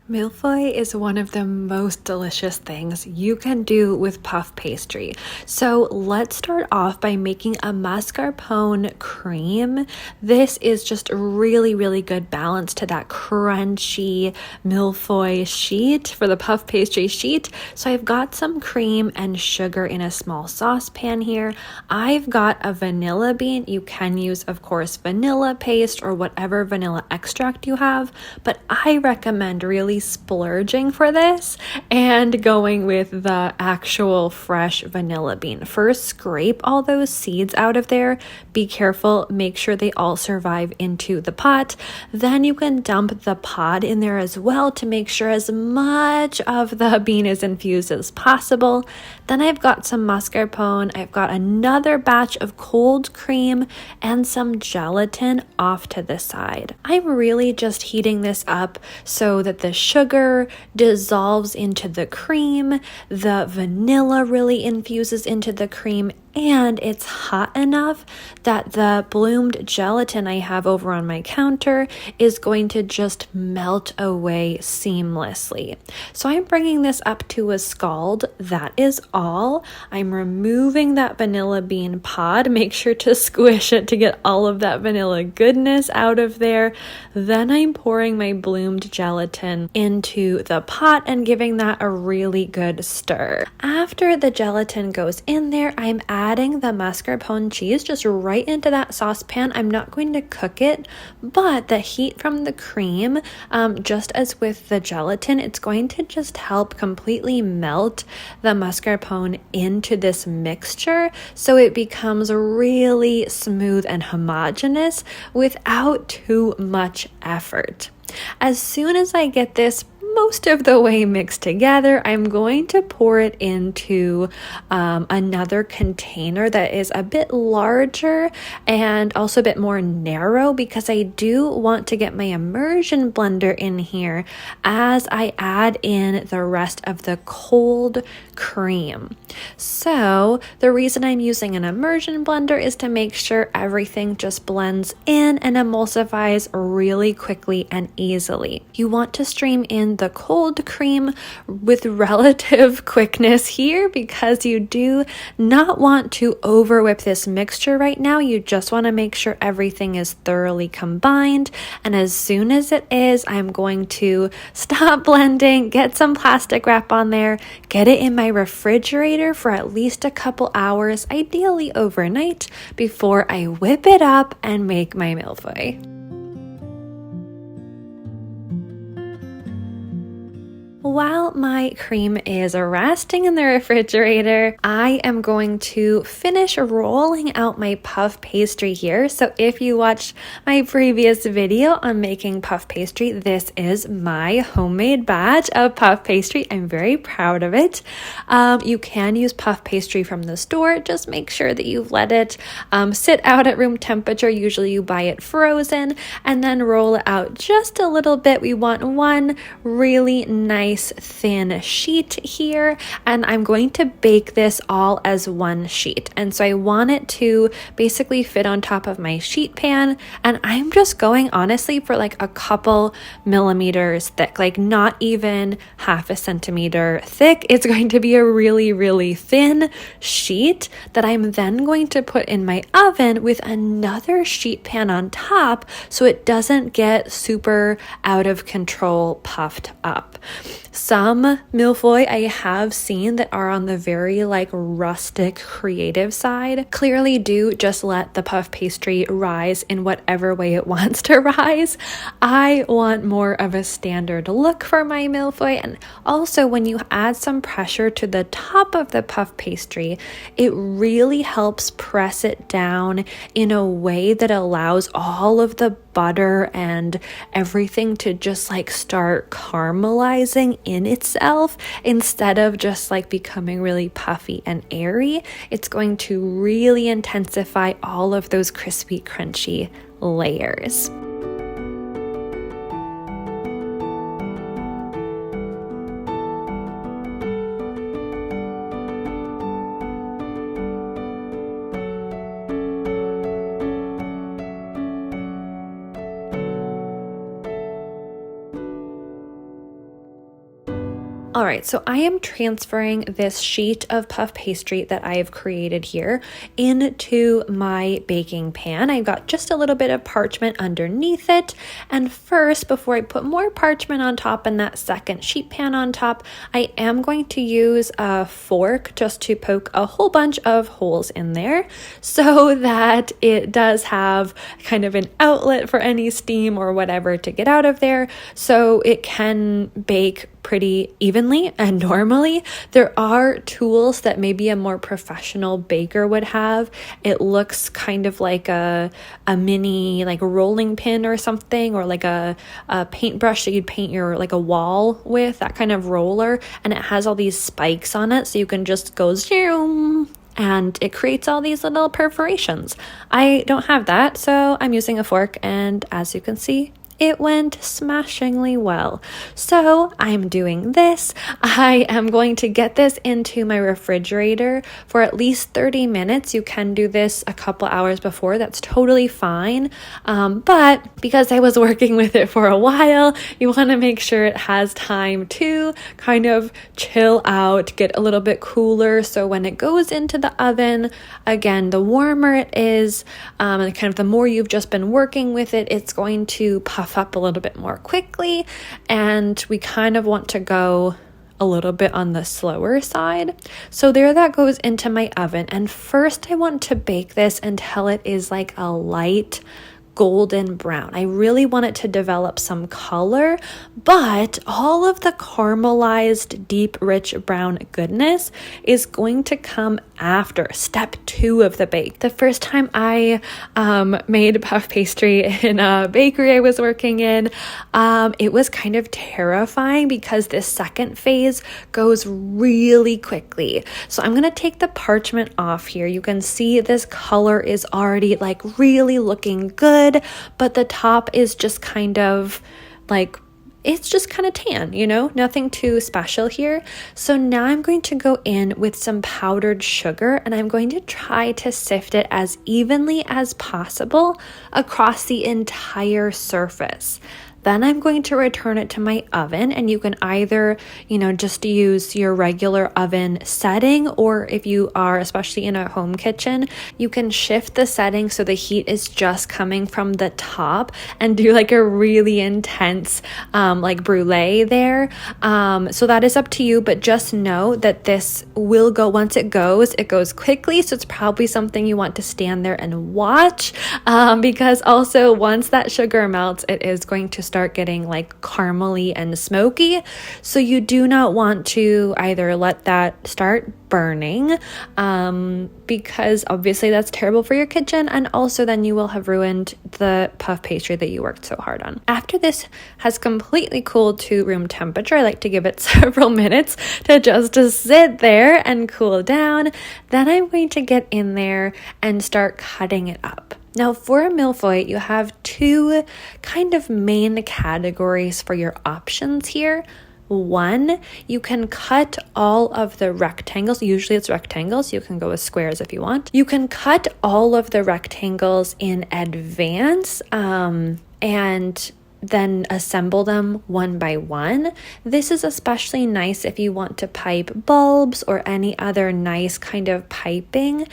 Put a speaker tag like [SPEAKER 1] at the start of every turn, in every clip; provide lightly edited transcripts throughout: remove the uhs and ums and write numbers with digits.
[SPEAKER 1] Mille Feuille is one of the most delicious things you can do with puff pastry. So let's start off by making a mascarpone cream. This is just a really, really good balance to that crunchy Mille Feuille sheet for the puff pastry sheet. So I've got some cream and sugar in a small saucepan here. I've got a vanilla bean. You can use, of course, vanilla paste or whatever vanilla extract you have, but I recommend really splurging for this and going with the actual fresh vanilla bean. First, scrape all those seeds out of there. Be careful, make sure they all survive into the pot. Then you can dump the pod in there as well to make sure as much of the bean is infused as possible. Then I've got some mascarpone. I've got another batch of cold cream and some gelatin off to the side. I'm really just heating this up so that the sugar dissolves into the cream, the vanilla really infuses into the cream, and it's hot enough that the bloomed gelatin I have over on my counter is going to just melt away seamlessly. So I'm bringing this up to a scald. That is all. I'm removing that vanilla bean pod. Make sure to squish it to get all of that vanilla goodness out of there. Then I'm pouring my bloomed gelatin into the pot and giving that a really good stir. After the gelatin goes in there, I'm adding the mascarpone cheese just right into that saucepan. I'm not going to cook it, but the heat from the cream, just as with the gelatin, it's going to just help completely melt the mascarpone into this mixture so it becomes really smooth and homogeneous without too much effort. As soon as I get this most of the way mixed together, I'm going to pour it into another container that is a bit larger and also a bit more narrow, because I do want to get my immersion blender in here as I add in the rest of the cold cream. So the reason I'm using an immersion blender is to make sure everything just blends in and emulsifies really quickly and easily. You want to stream in the cold cream with relative quickness here, because you do not want to over whip this mixture right now. You just want to make sure everything is thoroughly combined, and as soon as it is, I'm going to stop blending, get some plastic wrap on there, get it in my refrigerator for at least a couple hours, ideally overnight, before I whip it up and make my Mille Feuille. While my cream is resting in the refrigerator, I am going to finish rolling out my puff pastry here. So if you watched my previous video on making puff pastry, this is my homemade batch of puff pastry. I'm very proud of it. You can use puff pastry from the store. Just make sure that you've let it sit out at room temperature. Usually you buy it frozen, and then roll it out just a little bit. We want one really nice thin sheet here, and I'm going to bake this all as one sheet. And so I want it to basically fit on top of my sheet pan, and I'm just going honestly for like a couple millimeters thick, like not even half a centimeter thick. It's going to be a really, really thin sheet that I'm then going to put in my oven with another sheet pan on top so it doesn't get super out of control puffed up. Some Mille Feuille I have seen that are on the very like rustic creative side clearly do just let the puff pastry rise in whatever way it wants to rise. I want more of a standard look for my Mille Feuille, and also when you add some pressure to the top of the puff pastry, it really helps press it down in a way that allows all of the butter and everything to just like start caramelizing in itself instead of just like becoming really puffy and airy. It's going to really intensify all of those crispy, crunchy layers. All right, so I am transferring this sheet of puff pastry that I have created here into my baking pan. I've got just a little bit of parchment underneath it. And first, before I put more parchment on top and that second sheet pan on top, I am going to use a fork just to poke a whole bunch of holes in there so that it does have kind of an outlet for any steam or whatever to get out of there, so it can bake pretty evenly and normally. There are tools that maybe a more professional baker would have. It looks kind of like a mini like rolling pin or something, or like a paintbrush that you'd paint your like a wall with, that kind of roller, and it has all these spikes on it so you can just go zoom and it creates all these little perforations. I don't have that, so I'm using a fork, and as you can see, it went smashingly well. So I'm doing this. I am going to get this into my refrigerator for at least 30 minutes. You can do this a couple hours before. That's totally fine. But because I was working with it for a while, you want to make sure it has time to kind of chill out, get a little bit cooler. So when it goes into the oven, again, the warmer it is, and kind of the more you've just been working with it, it's going to puff up a little bit more quickly, and we kind of want to go a little bit on the slower side. So there that goes into my oven, and first I want to bake this until it is like a light golden brown. I really want it to develop some color, but all of the caramelized, deep, rich brown goodness is going to come after step 2 of the bake. The first time I made puff pastry in a bakery I was working in, it was kind of terrifying because this second phase goes really quickly. So I'm going to take the parchment off here. You can see this color is already like really looking good, but the top is just kind of like, it's just kind of tan, you know, nothing too special here. So now I'm going to go in with some powdered sugar, and I'm going to try to sift it as evenly as possible across the entire surface. Then I'm going to return it to my oven, and you can either, just use your regular oven setting, or if you are especially in a home kitchen, you can shift the setting so the heat is just coming from the top and do like a really intense like brulee there. So that is up to you, but just know that this will go, once it goes quickly. So it's probably something you want to stand there and watch, because also once that sugar melts, it is going to start getting like caramely and smoky. So you do not want to either let that start burning, because obviously that's terrible for your kitchen, and also then you will have ruined the puff pastry that you worked so hard on. After this has completely cooled to room temperature, I like to give it several minutes to sit there and cool down. Then I'm going to get in there and start cutting it up. Now for a Mille Feuille, you have 2 kind of main categories for your options here. One, you can cut all of the rectangles. Usually it's rectangles. You can go with squares if you want. You can cut all of the rectangles in advance, and then assemble them one by one. This is especially nice if you want to pipe bulbs or any other nice kind of piping.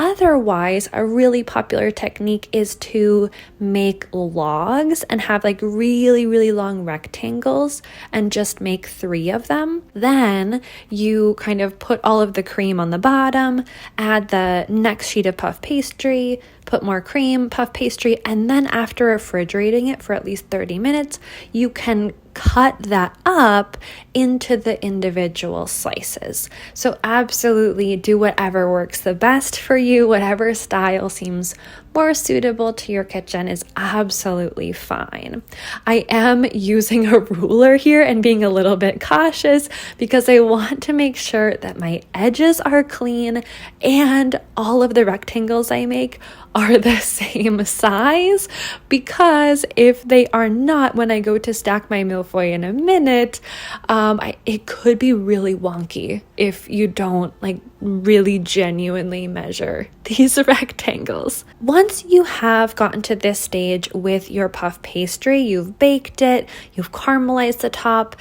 [SPEAKER 1] Otherwise, a really popular technique is to make logs and have like really, really long rectangles and just make 3 of them. Then you kind of put all of the cream on the bottom, add the next sheet of puff pastry, put more cream, puff pastry, and then after refrigerating it for at least 30 minutes, you can cut that up into the individual slices. So absolutely do whatever works the best for you, whatever style seems more suitable to your kitchen is absolutely fine. I am using a ruler here and being a little bit cautious because I want to make sure that my edges are clean and all of the rectangles I make are the same size, because if they are not, when I go to stack my Mille Feuille in a minute, it could be really wonky if you don't like really genuinely measure these rectangles. Once you have gotten to this stage with your puff pastry, you've baked it, you've caramelized the top,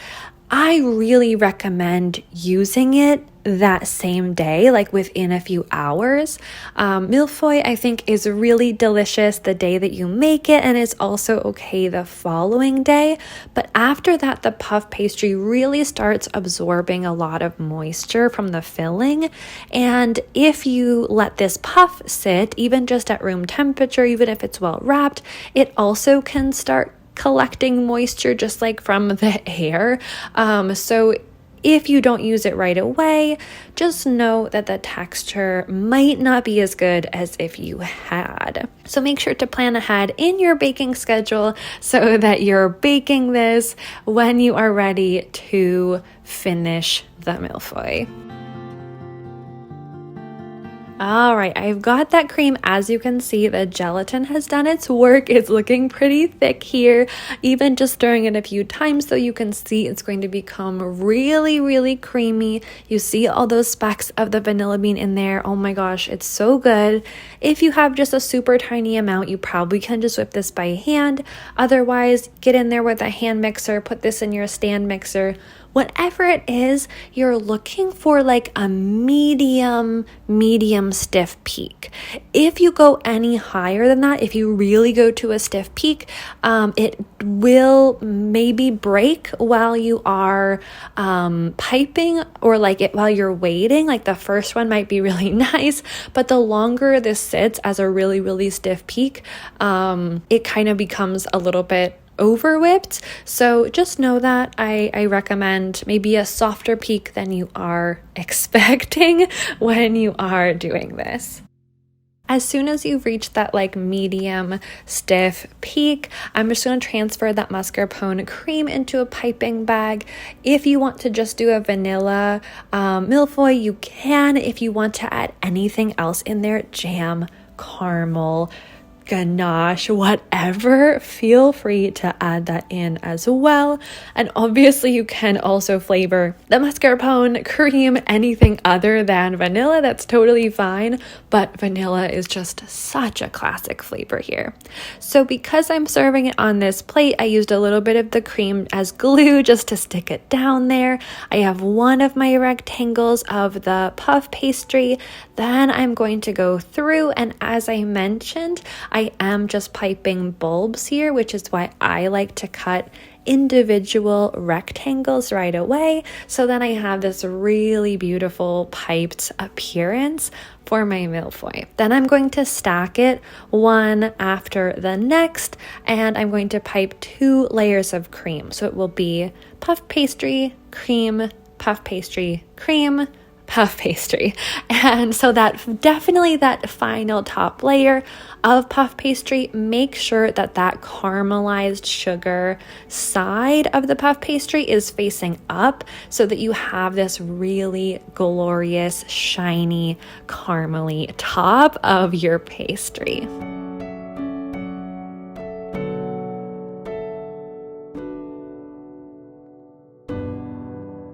[SPEAKER 1] I really recommend using it that same day, like within a few hours. Mille Feuille, I think, is really delicious the day that you make it, and it's also okay the following day. But after that, the puff pastry really starts absorbing a lot of moisture from the filling. And if you let this puff sit, even just at room temperature, even if it's well wrapped, it also can start collecting moisture just like from the air. So if you don't use it right away, just know that the texture might not be as good as if you had. So make sure to plan ahead in your baking schedule so that you're baking this when you are ready to finish the Mille Feuille. All right, I've got that cream. As you can see, the gelatin has done its work. It's looking pretty thick here. Even just stirring it a few times, so you can see it's going to become really, really creamy. You see all those specks of the vanilla bean in there. Oh my gosh, it's so good. If you have just a super tiny amount, you probably can just whip this by hand. Otherwise, get in there with a hand mixer, put this in your stand mixer. Whatever it is, you're looking for like a medium stiff peak. If you go any higher than that, if you really go to a stiff peak, it will maybe break while you are piping, or like it while you're waiting. Like the first one might be really nice, but the longer this sits as a really, really stiff peak, it kind of becomes a little bit over whipped. So just know that I recommend maybe a softer peak than you are expecting when you are doing this. As soon as you've reached that like medium stiff peak, I'm just going to transfer that mascarpone cream into a piping bag. If you want to just do a vanilla Mille Feuille, you can. If you want to add anything else in there, jam, caramel, ganache, whatever, feel free to add that in as well. And obviously you can also flavor the mascarpone cream anything other than vanilla. That's totally fine, but vanilla is just such a classic flavor here. So because I'm serving it on this plate, I used a little bit of the cream as glue just to stick it down there. I have one of my rectangles of the puff pastry. Then I'm going to go through, and as I mentioned, I am just piping bulbs here, which is why I like to cut individual rectangles right away. So then I have this really beautiful piped appearance for my Mille Feuille. Then I'm going to stack it one after the next, and I'm going to pipe 2 layers of cream. So it will be puff pastry, cream, puff pastry, cream, puff pastry. And so that definitely that final top layer of puff pastry, make sure that that caramelized sugar side of the puff pastry is facing up so that you have this really glorious, shiny, caramely top of your pastry.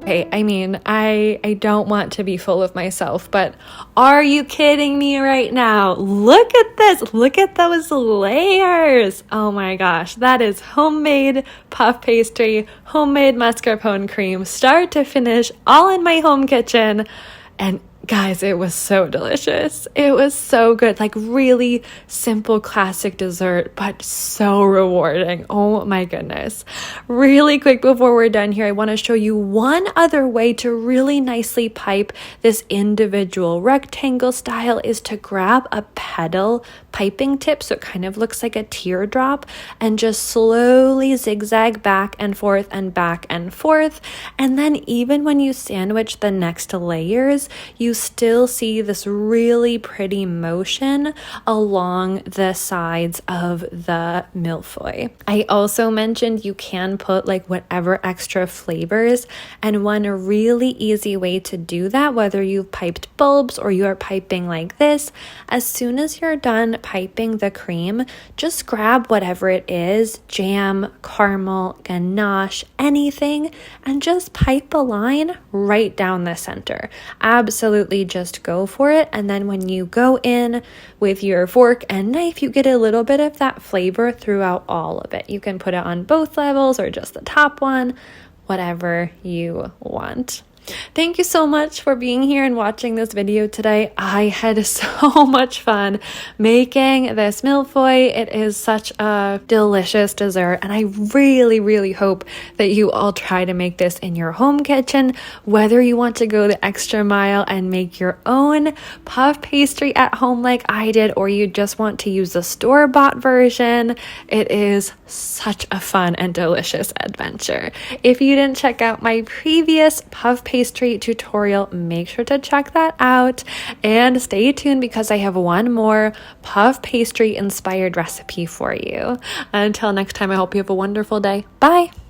[SPEAKER 1] Okay, I mean, I don't want to be full of myself, but are you kidding me right now? Look at this. Look at those layers. Oh my gosh, that is homemade puff pastry, homemade mascarpone cream, start to finish, all in my home kitchen. And guys, it was so delicious. It was so good. Like really simple classic dessert, but so rewarding. Oh my goodness. Really quick before we're done here, I want to show you one other way to really nicely pipe this individual rectangle style is to grab a petal piping tip, so it kind of looks like a teardrop, and just slowly zigzag back and forth and back and forth. And then even when you sandwich the next layers, you still see this really pretty motion along the sides of the Mille Feuille. I also mentioned you can put like whatever extra flavors, and one really easy way to do that, whether you've piped bulbs or you are piping like this, as soon as you're done piping the cream, just grab whatever it is, jam, caramel, ganache, anything, and just pipe a line right down the center. Absolutely just go for it. And then when you go in with your fork and knife, you get a little bit of that flavor throughout all of it. You can put it on both levels or just the top one, whatever you want. Thank you so much for being here and watching this video today. I had so much fun making this Mille Feuille. It is such a delicious dessert, and I really, really hope that you all try to make this in your home kitchen, whether you want to go the extra mile and make your own puff pastry at home like I did, or you just want to use the store-bought version. It is such a fun and delicious adventure. If you didn't check out my previous puff pastry tutorial, make sure to check that out and stay tuned because I have one more puff pastry inspired recipe for you. Until next time, I hope you have a wonderful day. Bye.